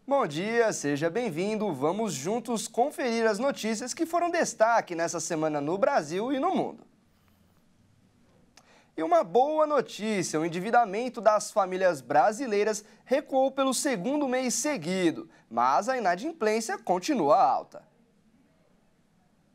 Bom dia, seja bem-vindo. Vamos juntos conferir as notícias que foram destaque nessa semana no Brasil e no mundo. E uma boa notícia, o endividamento das famílias brasileiras recuou pelo segundo mês seguido, mas a inadimplência continua alta.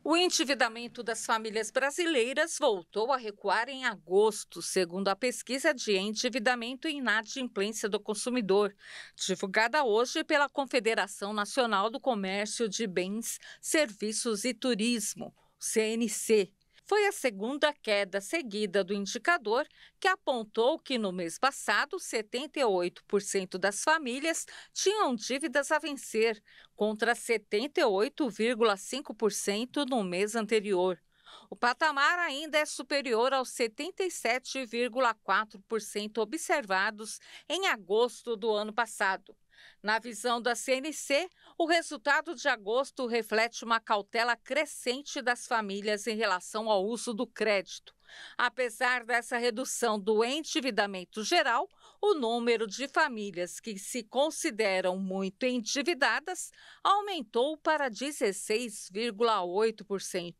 O endividamento das famílias brasileiras voltou a recuar em agosto, segundo a pesquisa de endividamento e inadimplência do consumidor, divulgada hoje pela Confederação Nacional do Comércio de Bens, Serviços e Turismo, CNC. Foi a segunda queda seguida do indicador, que apontou que no mês passado 78% das famílias tinham dívidas a vencer, contra 78,5% no mês anterior. O patamar ainda é superior aos 77,4% observados em agosto do ano passado. Na visão da CNC, o resultado de agosto reflete uma cautela crescente das famílias em relação ao uso do crédito. Apesar dessa redução do endividamento geral, o número de famílias que se consideram muito endividadas aumentou para 16,8%.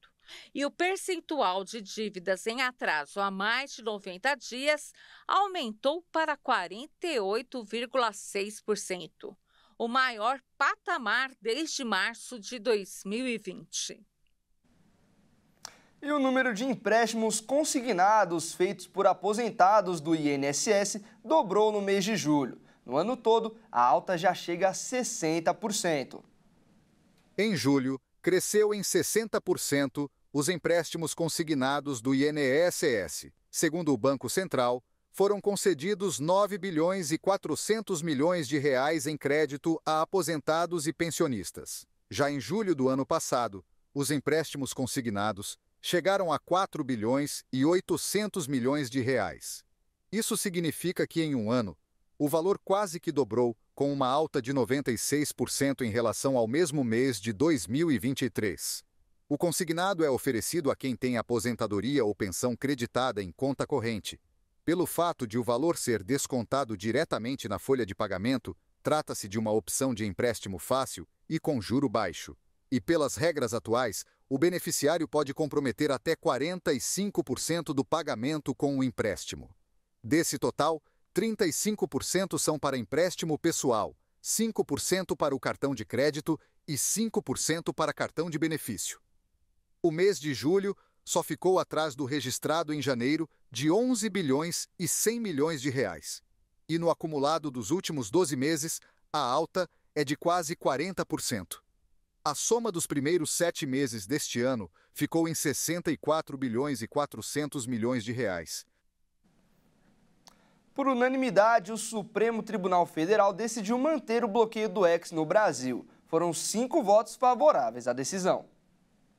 E o percentual de dívidas em atraso há mais de 90 dias aumentou para 48,6%, o maior patamar desde março de 2020. E o número de empréstimos consignados feitos por aposentados do INSS dobrou no mês de julho. No ano todo, a alta já chega a 60%. Em julho, cresceu em 60% os empréstimos consignados do INSS. Segundo o Banco Central, foram concedidos 9 bilhões e 400 milhões de reais em crédito a aposentados e pensionistas. Já em julho do ano passado, os empréstimos consignados chegaram a 4 bilhões e 800 milhões de reais. Isso significa que em um ano, o valor quase que dobrou, com uma alta de 96% em relação ao mesmo mês de 2023. O consignado é oferecido a quem tem aposentadoria ou pensão creditada em conta corrente. Pelo fato de o valor ser descontado diretamente na folha de pagamento, trata-se de uma opção de empréstimo fácil e com juro baixo. E pelas regras atuais, o beneficiário pode comprometer até 45% do pagamento com o empréstimo. Desse total, 35% são para empréstimo pessoal, 5% para o cartão de crédito e 5% para cartão de benefício. O mês de julho só ficou atrás do registrado em janeiro de 11 bilhões e 100 milhões de reais. E no acumulado dos últimos 12 meses, a alta é de quase 40%. A soma dos primeiros 7 meses deste ano ficou em 64 bilhões e 400 milhões de reais. Por unanimidade, o Supremo Tribunal Federal decidiu manter o bloqueio do X no Brasil. Foram 5 votos favoráveis à decisão.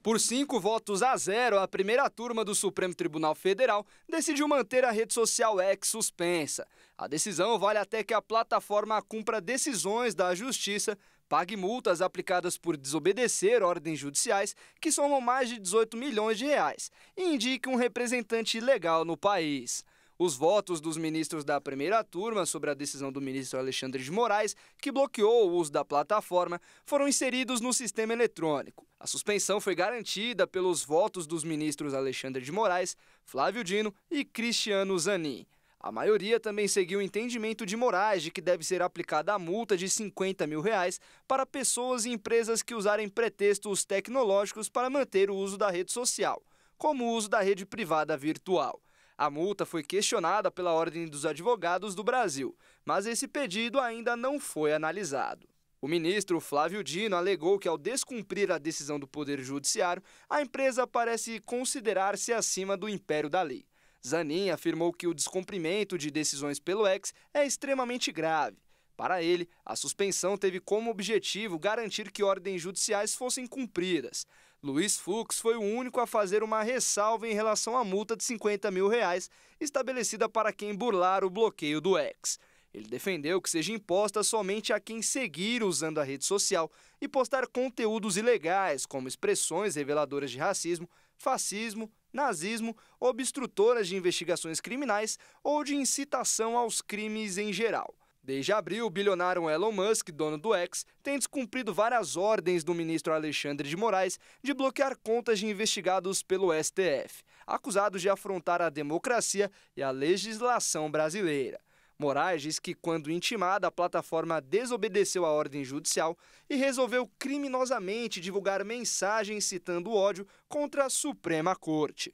Por 5 votos a 0, a primeira turma do Supremo Tribunal Federal decidiu manter a rede social X suspensa. A decisão vale até que a plataforma cumpra decisões da Justiça, pague multas aplicadas por desobedecer ordens judiciais, que somam mais de 18 milhões de reais, e indique um representante legal no país. Os votos dos ministros da primeira turma sobre a decisão do ministro Alexandre de Moraes, que bloqueou o uso da plataforma, foram inseridos no sistema eletrônico. A suspensão foi garantida pelos votos dos ministros Alexandre de Moraes, Flávio Dino e Cristiano Zanin. A maioria também seguiu o entendimento de Moraes de que deve ser aplicada a multa de 50 mil reais para pessoas e empresas que usarem pretextos tecnológicos para manter o uso da rede social, como o uso da rede privada virtual. A multa foi questionada pela Ordem dos Advogados do Brasil, mas esse pedido ainda não foi analisado. O ministro Flávio Dino alegou que, ao descumprir a decisão do Poder Judiciário, a empresa parece considerar-se acima do império da lei. Zanin afirmou que o descumprimento de decisões pelo X é extremamente grave. Para ele, a suspensão teve como objetivo garantir que ordens judiciais fossem cumpridas. Luiz Fux foi o único a fazer uma ressalva em relação à multa de 50 mil reais estabelecida para quem burlar o bloqueio do X. Ele defendeu que seja imposta somente a quem seguir usando a rede social e postar conteúdos ilegais, como expressões reveladoras de racismo, fascismo, nazismo, obstrutoras de investigações criminais ou de incitação aos crimes em geral. Desde abril, o bilionário Elon Musk, dono do X, tem descumprido várias ordens do ministro Alexandre de Moraes de bloquear contas de investigados pelo STF, acusados de afrontar a democracia e a legislação brasileira. Moraes diz que, quando intimada, a plataforma desobedeceu a ordem judicial e resolveu criminosamente divulgar mensagens citando ódio contra a Suprema Corte.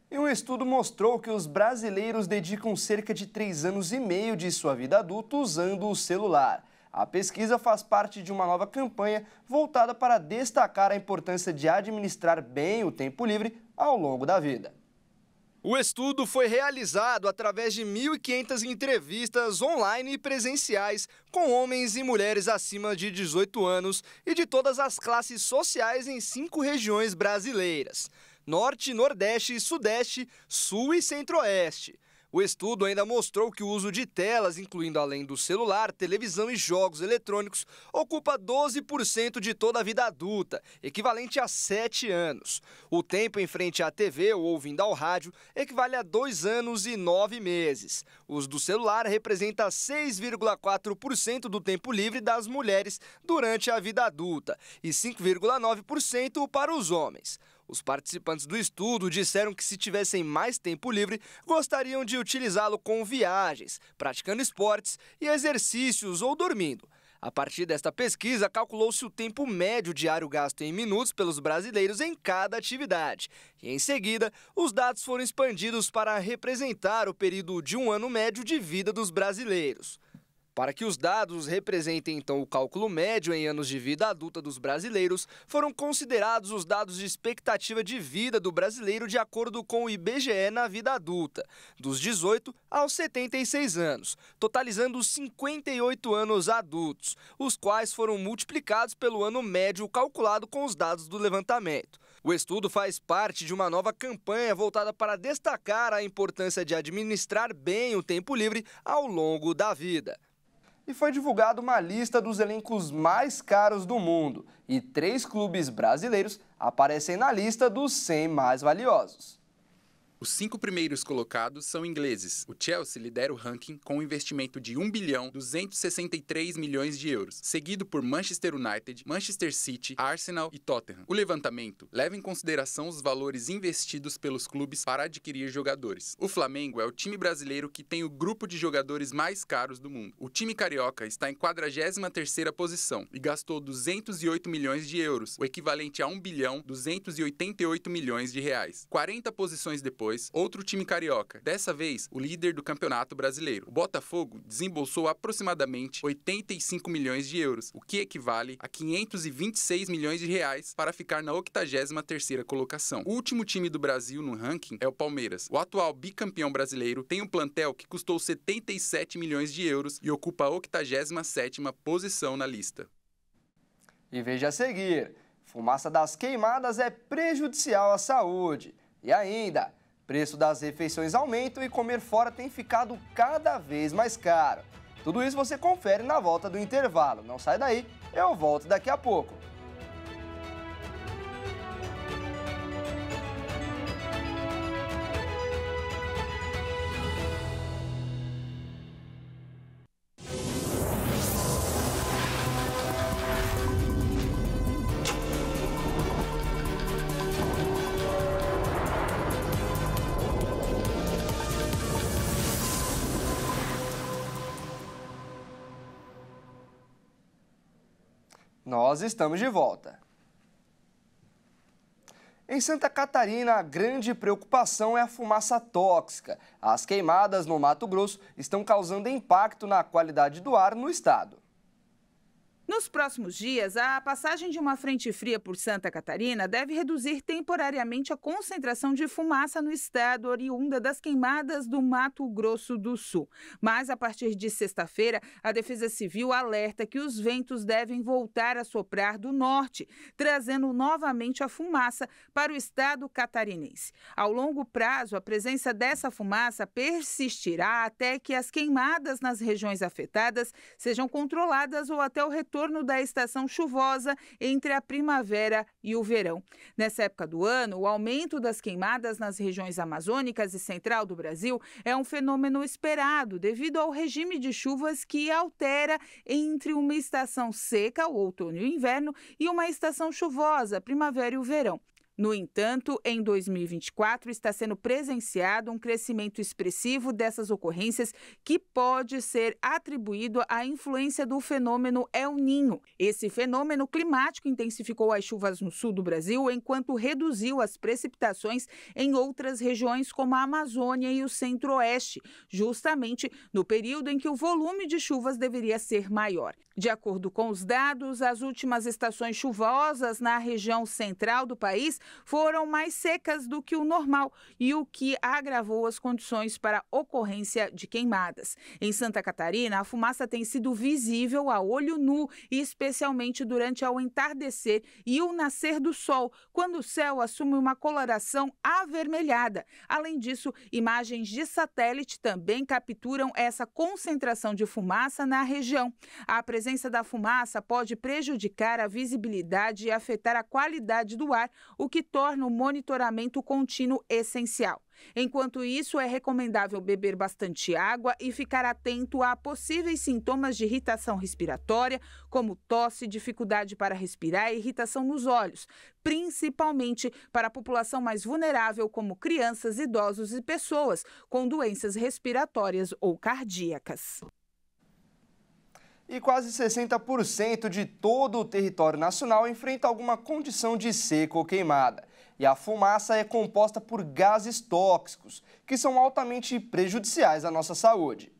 E um estudo mostrou que os brasileiros dedicam cerca de 3 anos e meio de sua vida adulta usando o celular. A pesquisa faz parte de uma nova campanha voltada para destacar a importância de administrar bem o tempo livre ao longo da vida. O estudo foi realizado através de 1.500 entrevistas online e presenciais com homens e mulheres acima de 18 anos e de todas as classes sociais em 5 regiões brasileiras: Norte, Nordeste, Sudeste, Sul e Centro-Oeste. O estudo ainda mostrou que o uso de telas, incluindo além do celular, televisão e jogos eletrônicos, ocupa 12% de toda a vida adulta, equivalente a 7 anos. O tempo em frente à TV ou ouvindo ao rádio equivale a 2 anos e 9 meses. O uso do celular representa 6,4% do tempo livre das mulheres durante a vida adulta e 5,9% para os homens. Os participantes do estudo disseram que, se tivessem mais tempo livre, gostariam de utilizá-lo com viagens, praticando esportes e exercícios ou dormindo. A partir desta pesquisa, calculou-se o tempo médio diário gasto em minutos pelos brasileiros em cada atividade. E, em seguida, os dados foram expandidos para representar o período de um ano médio de vida dos brasileiros. Para que os dados representem, então, o cálculo médio em anos de vida adulta dos brasileiros, foram considerados os dados de expectativa de vida do brasileiro de acordo com o IBGE na vida adulta, dos 18 aos 76 anos, totalizando 58 anos adultos, os quais foram multiplicados pelo ano médio calculado com os dados do levantamento. O estudo faz parte de uma nova campanha voltada para destacar a importância de administrar bem o tempo livre ao longo da vida. E foi divulgada uma lista dos elencos mais caros do mundo. E 3 clubes brasileiros aparecem na lista dos 100 mais valiosos. Os 5 primeiros colocados são ingleses. O Chelsea lidera o ranking com um investimento de 1.263 milhões de euros, seguido por Manchester United, Manchester City, Arsenal e Tottenham. O levantamento leva em consideração os valores investidos pelos clubes para adquirir jogadores. O Flamengo é o time brasileiro que tem o grupo de jogadores mais caros do mundo. O time carioca está em 43ª posição e gastou 208 milhões de euros, o equivalente a 1.288 milhões de reais. 40 posições depois, outro time carioca, dessa vez o líder do Campeonato Brasileiro. O Botafogo desembolsou aproximadamente 85 milhões de euros, o que equivale a 526 milhões de reais para ficar na 83ª colocação. O último time do Brasil no ranking é o Palmeiras. O atual bicampeão brasileiro tem um plantel que custou 77 milhões de euros e ocupa a 87ª posição na lista. E veja a seguir, fumaça das queimadas é prejudicial à saúde. E ainda, preço das refeições aumentam e comer fora tem ficado cada vez mais caro. Tudo isso você confere na volta do intervalo. Não sai daí, eu volto daqui a pouco. Nós estamos de volta. Em Santa Catarina, a grande preocupação é a fumaça tóxica. As queimadas no Mato Grosso estão causando impacto na qualidade do ar no estado. Nos próximos dias, a passagem de uma frente fria por Santa Catarina deve reduzir temporariamente a concentração de fumaça no estado oriunda das queimadas do Mato Grosso do Sul. Mas, a partir de sexta-feira, a Defesa Civil alerta que os ventos devem voltar a soprar do norte, trazendo novamente a fumaça para o estado catarinense. Ao longo prazo, a presença dessa fumaça persistirá até que as queimadas nas regiões afetadas sejam controladas ou até o retorno retorno da estação chuvosa entre a primavera e o verão. Nessa época do ano, o aumento das queimadas nas regiões amazônicas e central do Brasil é um fenômeno esperado devido ao regime de chuvas que altera entre uma estação seca, o outono e o inverno, e uma estação chuvosa, a primavera e o verão. No entanto, em 2024 está sendo presenciado um crescimento expressivo dessas ocorrências que pode ser atribuído à influência do fenômeno El Niño. Esse fenômeno climático intensificou as chuvas no sul do Brasil, enquanto reduziu as precipitações em outras regiões como a Amazônia e o Centro-Oeste, justamente no período em que o volume de chuvas deveria ser maior. De acordo com os dados, as últimas estações chuvosas na região central do país foram mais secas do que o normal e o que agravou as condições para ocorrência de queimadas. Em Santa Catarina, a fumaça tem sido visível a olho nu, especialmente durante o entardecer e o nascer do sol, quando o céu assume uma coloração avermelhada. Além disso, imagens de satélite também capturam essa concentração de fumaça na região. A presença da fumaça pode prejudicar a visibilidade e afetar a qualidade do ar, o que torna o monitoramento contínuo essencial. Enquanto isso, é recomendável beber bastante água e ficar atento a possíveis sintomas de irritação respiratória, como tosse, dificuldade para respirar e irritação nos olhos, principalmente para a população mais vulnerável, como crianças, idosos e pessoas com doenças respiratórias ou cardíacas. E quase 60% de todo o território nacional enfrenta alguma condição de seca ou queimada. E a fumaça é composta por gases tóxicos, que são altamente prejudiciais à nossa saúde.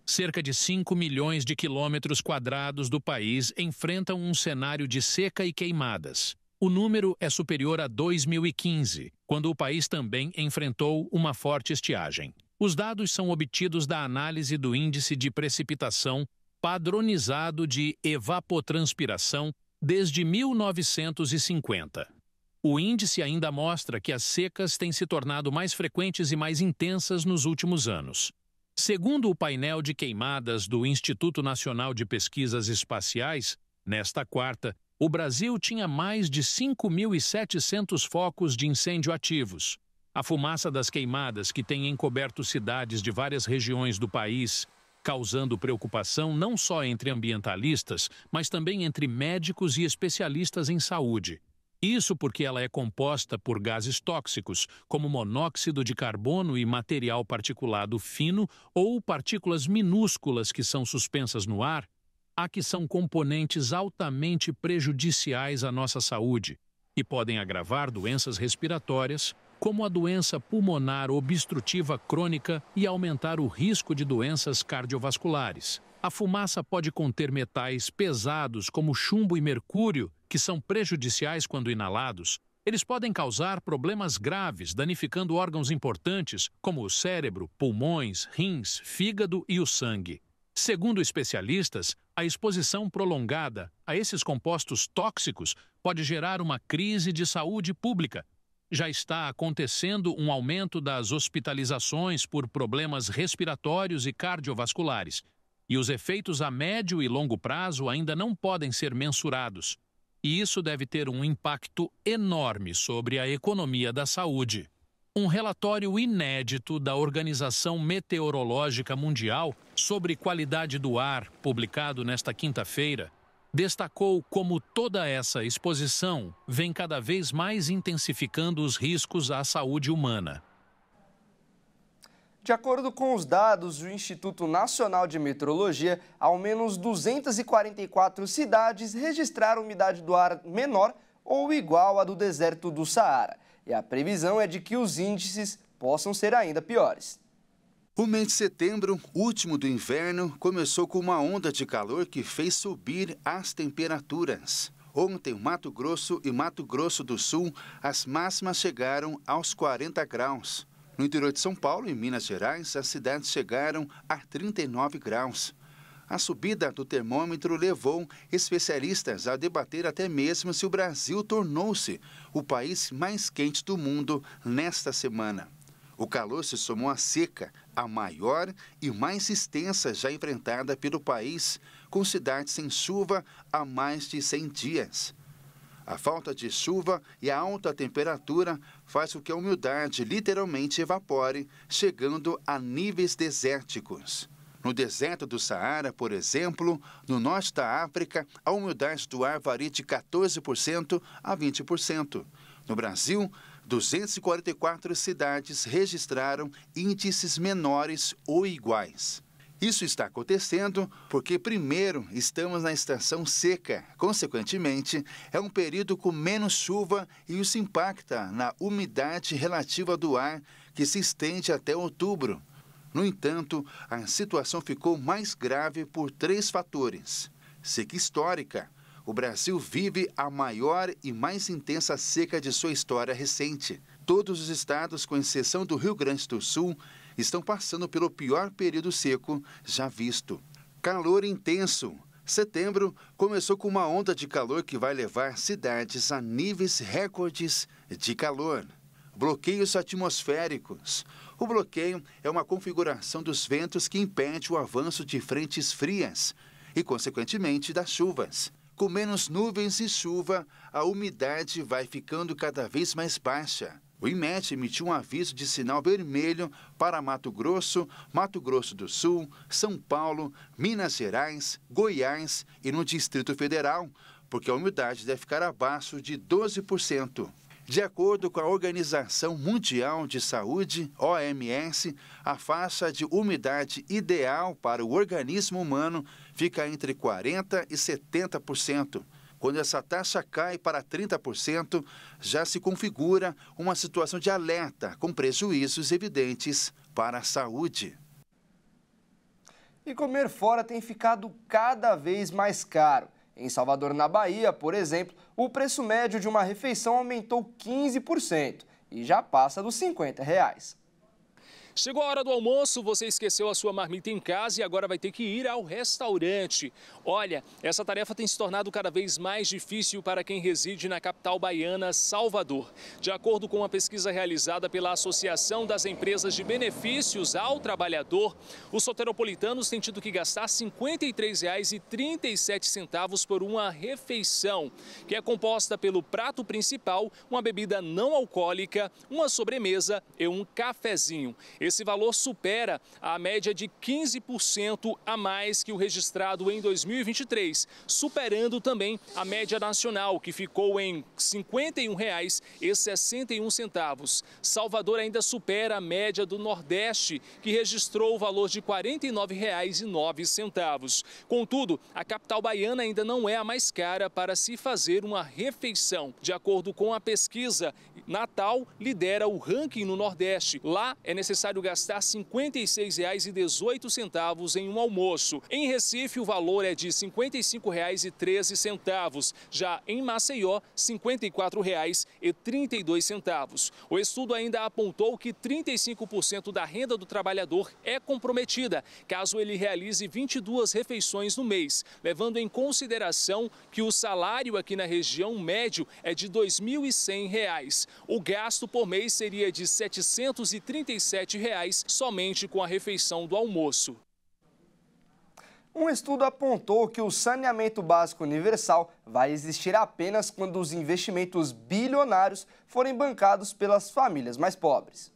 Cerca de 5 milhões de quilômetros quadrados do país enfrentam um cenário de seca e queimadas. O número é superior a 2015, quando o país também enfrentou uma forte estiagem. Os dados são obtidos da análise do índice de precipitação padronizado de evapotranspiração desde 1950. O índice ainda mostra que as secas têm se tornado mais frequentes e mais intensas nos últimos anos. Segundo o painel de queimadas do Instituto Nacional de Pesquisas Espaciais, nesta quarta, o Brasil tinha mais de 5.700 focos de incêndio ativos. A fumaça das queimadas, que tem encoberto cidades de várias regiões do país, causando preocupação não só entre ambientalistas, mas também entre médicos e especialistas em saúde. Isso porque ela é composta por gases tóxicos, como monóxido de carbono e material particulado fino ou partículas minúsculas que são suspensas no ar, que são componentes altamente prejudiciais à nossa saúde e podem agravar doenças respiratórias, como a doença pulmonar obstrutiva crônica e aumentar o risco de doenças cardiovasculares. A fumaça pode conter metais pesados como chumbo e mercúrio, que são prejudiciais quando inalados. Eles podem causar problemas graves, danificando órgãos importantes como o cérebro, pulmões, rins, fígado e o sangue. Segundo especialistas, a exposição prolongada a esses compostos tóxicos pode gerar uma crise de saúde pública. Já está acontecendo um aumento das hospitalizações por problemas respiratórios e cardiovasculares, e os efeitos a médio e longo prazo ainda não podem ser mensurados. E isso deve ter um impacto enorme sobre a economia da saúde. Um relatório inédito da Organização Meteorológica Mundial sobre qualidade do ar, publicado nesta quinta-feira, destacou como toda essa exposição vem cada vez mais intensificando os riscos à saúde humana. De acordo com os dados do Instituto Nacional de Meteorologia, ao menos 244 cidades registraram umidade do ar menor ou igual à do deserto do Saara. E a previsão é de que os índices possam ser ainda piores. O mês de setembro, último do inverno, começou com uma onda de calor que fez subir as temperaturas. Ontem, Mato Grosso e Mato Grosso do Sul, as máximas chegaram aos 40 graus. No interior de São Paulo e Minas Gerais, as cidades chegaram a 39 graus. A subida do termômetro levou especialistas a debater até mesmo se o Brasil tornou-se o país mais quente do mundo nesta semana. O calor se somou à seca, a maior e mais extensa já enfrentada pelo país, com cidades sem chuva há mais de 100 dias. A falta de chuva e a alta temperatura faz com que a umidade literalmente evapore, chegando a níveis desérticos. No deserto do Saara, por exemplo, no norte da África, a umidade do ar varia de 14% a 20%. No Brasil, 244 cidades registraram índices menores ou iguais. Isso está acontecendo porque, primeiro, estamos na estação seca. Consequentemente, é um período com menos chuva e isso impacta na umidade relativa do ar, que se estende até outubro. No entanto, a situação ficou mais grave por 3 fatores. Seca histórica. O Brasil vive a maior e mais intensa seca de sua história recente. Todos os estados, com exceção do Rio Grande do Sul, estão passando pelo pior período seco já visto. Calor intenso. Setembro começou com uma onda de calor que vai levar cidades a níveis recordes de calor. Bloqueios atmosféricos. O bloqueio é uma configuração dos ventos que impede o avanço de frentes frias e, consequentemente, das chuvas. Com menos nuvens e chuva, a umidade vai ficando cada vez mais baixa. O IMET emitiu um aviso de sinal vermelho para Mato Grosso do Sul, São Paulo, Minas Gerais, Goiás e no Distrito Federal, porque a umidade deve ficar abaixo de 12%. De acordo com a Organização Mundial de Saúde, OMS, a faixa de umidade ideal para o organismo humano fica entre 40% e 70%. Quando essa taxa cai para 30%, já se configura uma situação de alerta com prejuízos evidentes para a saúde. E comer fora tem ficado cada vez mais caro. Em Salvador, na Bahia, por exemplo, o preço médio de uma refeição aumentou 15% e já passa dos R$50. Chegou a hora do almoço, você esqueceu a sua marmita em casa e agora vai ter que ir ao restaurante. Olha, essa tarefa tem se tornado cada vez mais difícil para quem reside na capital baiana, Salvador. De acordo com uma pesquisa realizada pela Associação das Empresas de Benefícios ao Trabalhador, os soteropolitanos têm tido que gastar R$ 53,37 por uma refeição, que é composta pelo prato principal, uma bebida não alcoólica, uma sobremesa e um cafezinho. Esse valor supera a média de 15% a mais que o registrado em 2023, superando também a média nacional, que ficou em R$ 51,61. Salvador ainda supera a média do Nordeste, que registrou o valor de R$ 49,09. Contudo, a capital baiana ainda não é a mais cara para se fazer uma refeição. De acordo com a pesquisa, Natal lidera o ranking no Nordeste. Lá é necessário gastar R$ 56,18 em um almoço. Em Recife, o valor é de R$ 55,13. Já em Maceió, R$ 54,32. O estudo ainda apontou que 35% da renda do trabalhador é comprometida, caso ele realize 22 refeições no mês, levando em consideração que o salário aqui na região médio é de R$ 2.100. O gasto por mês seria de R$ 737 somente com a refeição do almoço. Um estudo apontou que o saneamento básico universal vai existir apenas quando os investimentos bilionários forem bancados pelas famílias mais pobres.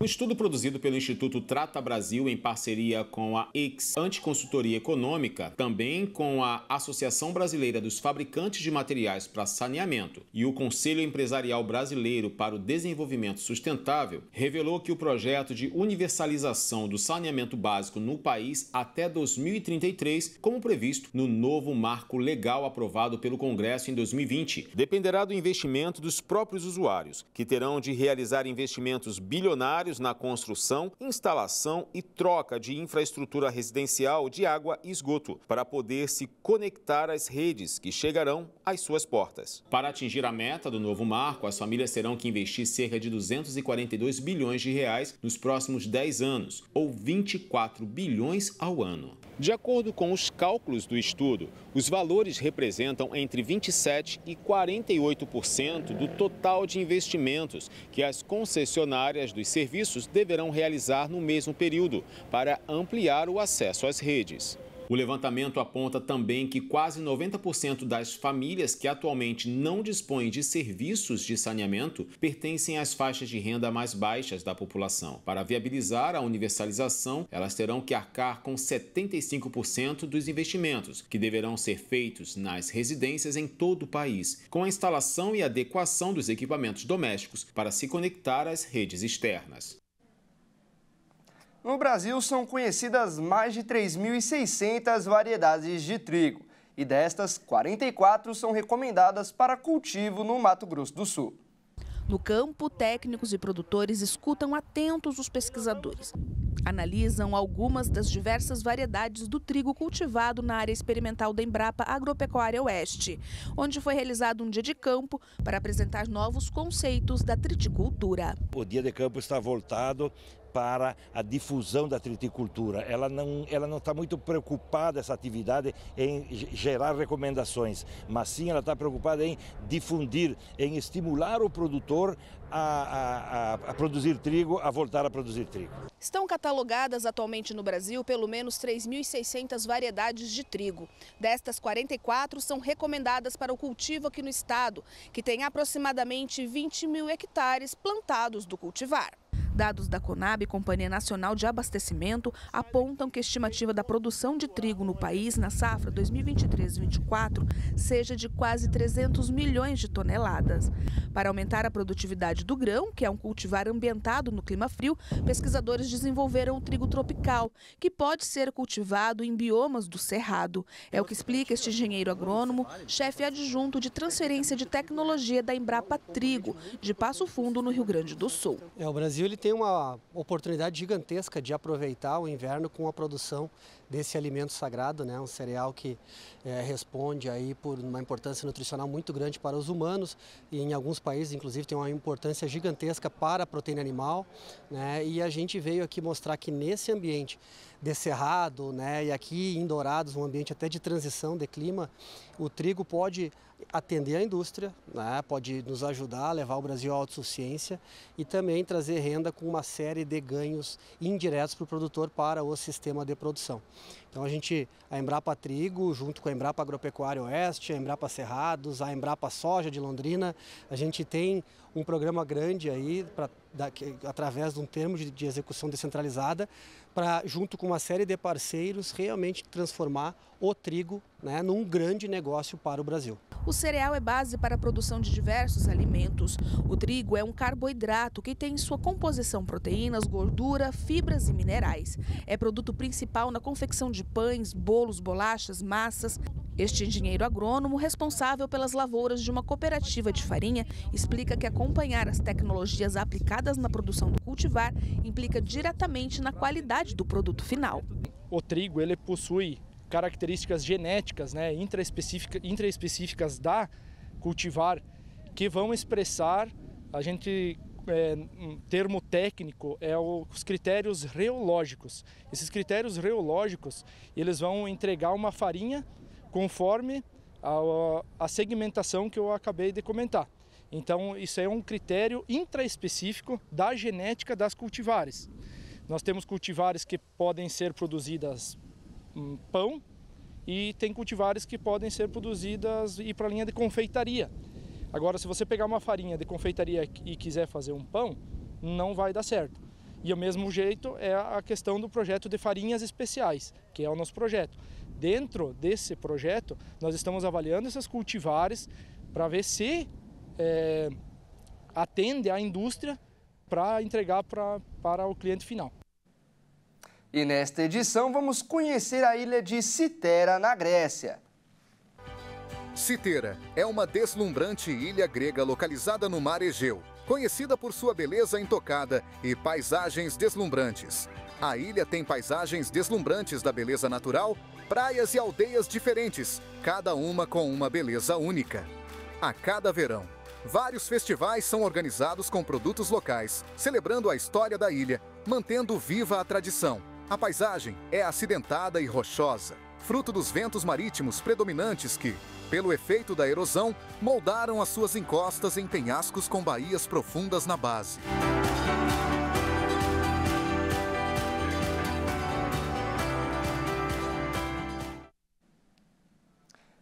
Um estudo produzido pelo Instituto Trata Brasil em parceria com a X Anticonsultoria Econômica, também com a Associação Brasileira dos Fabricantes de Materiais para Saneamento e o Conselho Empresarial Brasileiro para o Desenvolvimento Sustentável, revelou que o projeto de universalização do saneamento básico no país até 2033, como previsto no novo marco legal aprovado pelo Congresso em 2020, dependerá do investimento dos próprios usuários, que terão de realizar investimentos bilionários na construção, instalação e troca de infraestrutura residencial de água e esgoto, para poder se conectar às redes que chegarão às suas portas. Para atingir a meta do novo marco, as famílias terão que investir cerca de 242 bilhões de reais nos próximos 10 anos, ou 24 bilhões ao ano. De acordo com os cálculos do estudo, os valores representam entre 27% e 48% do total de investimentos que as concessionárias dos serviços serviços deverão realizar no mesmo período, para ampliar o acesso às redes. O levantamento aponta também que quase 90% das famílias que atualmente não dispõem de serviços de saneamento pertencem às faixas de renda mais baixas da população. Para viabilizar a universalização, elas terão que arcar com 75% dos investimentos, que deverão ser feitos nas residências em todo o país, com a instalação e adequação dos equipamentos domésticos para se conectar às redes externas. No Brasil, são conhecidas mais de 3.600 variedades de trigo e destas, 44 são recomendadas para cultivo no Mato Grosso do Sul. No campo, técnicos e produtores escutam atentos os pesquisadores. Analisam algumas das diversas variedades do trigo cultivado na área experimental da Embrapa Agropecuária Oeste, onde foi realizado um dia de campo para apresentar novos conceitos da triticultura. O dia de campo está voltado para a difusão da triticultura. Ela não está muito preocupada, essa atividade, em gerar recomendações, mas sim ela está preocupada em difundir, em estimular o produtor a produzir trigo, a voltar a produzir trigo. Estão catalogadas atualmente no Brasil pelo menos 3.600 variedades de trigo. Destas, 44 são recomendadas para o cultivo aqui no estado, que tem aproximadamente 20 mil hectares plantados do cultivar. Dados da Conab, Companhia Nacional de Abastecimento, apontam que a estimativa da produção de trigo no país na safra 2023-24 seja de quase 300 milhões de toneladas. Para aumentar a produtividade do grão, que é um cultivar ambientado no clima frio, pesquisadores desenvolveram o trigo tropical, que pode ser cultivado em biomas do cerrado. É o que explica este engenheiro agrônomo, chefe adjunto de transferência de tecnologia da Embrapa Trigo, de Passo Fundo, no Rio Grande do Sul. O Brasil ele tem uma oportunidade gigantesca de aproveitar o inverno com a produção desse alimento sagrado, né? Um cereal que responde aí por uma importância nutricional muito grande para os humanos e em alguns países, inclusive, tem uma importância gigantesca para a proteína animal, né? E a gente veio aqui mostrar que nesse ambiente de cerrado, né? E aqui em Dourados, um ambiente até de transição de clima, o trigo pode atender a indústria, né? Pode nos ajudar a levar o Brasil à autossuficiência e também trazer renda com uma série de ganhos indiretos para o produtor para o sistema de produção. Então a Embrapa Trigo, junto com a Embrapa Agropecuária Oeste, a Embrapa Cerrados, a Embrapa Soja de Londrina, a gente tem um programa grande aí, através de um termo de execução descentralizada, para, junto com uma série de parceiros, realmente transformar o trigo, né, num grande negócio para o Brasil. O cereal é base para a produção de diversos alimentos. O trigo é um carboidrato que tem em sua composição proteínas, gordura, fibras e minerais. É produto principal na confecção de pães, bolos, bolachas, massas. Este engenheiro agrônomo, responsável pelas lavouras de uma cooperativa de farinha, explica que acompanhar as tecnologias aplicadas na produção do cultivar implica diretamente na qualidade do produto final. O trigo ele possui características genéticas, né, intraespecíficas da cultivar, que vão expressar, um termo técnico, os critérios reológicos. Esses critérios reológicos, eles vão entregar uma farinha conforme a segmentação que eu acabei de comentar. Então, isso é um critério intraespecífico da genética das cultivares. Nós temos cultivares que podem ser produzidas pão e tem cultivares que podem ser produzidas e ir para a linha de confeitaria. Agora, se você pegar uma farinha de confeitaria e quiser fazer um pão, não vai dar certo. E ao mesmo jeito é a questão do projeto de farinhas especiais, que é o nosso projeto. Dentro desse projeto, nós estamos avaliando esses cultivares para ver se atende à indústria para entregar para o cliente final. E nesta edição vamos conhecer a ilha de Citera, na Grécia. Citera é uma deslumbrante ilha grega localizada no mar Egeu, conhecida por sua beleza intocada e paisagens deslumbrantes. A ilha tem paisagens deslumbrantes da beleza natural, praias e aldeias diferentes, cada uma com uma beleza única. A cada verão, vários festivais são organizados com produtos locais, celebrando a história da ilha, mantendo viva a tradição. A paisagem é acidentada e rochosa, fruto dos ventos marítimos predominantes que, pelo efeito da erosão, moldaram as suas encostas em penhascos com baías profundas na base.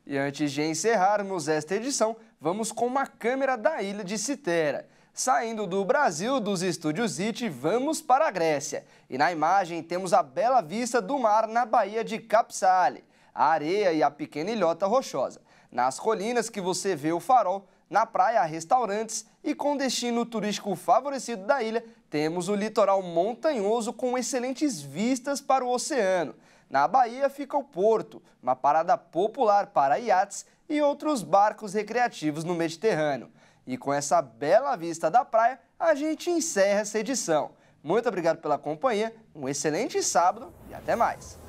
E antes de encerrarmos esta edição, vamos com uma câmera da ilha de Citera. Saindo do Brasil, dos estúdios IT, vamos para a Grécia. E na imagem temos a bela vista do mar na Baía de Kapsali, a areia e a pequena ilhota rochosa. Nas colinas que você vê o farol, na praia há restaurantes e com destino turístico favorecido da ilha, temos o litoral montanhoso com excelentes vistas para o oceano. Na Bahia fica o Porto, uma parada popular para iates e outros barcos recreativos no Mediterrâneo. E com essa bela vista da praia, a gente encerra essa edição. Muito obrigado pela companhia, um excelente sábado e até mais!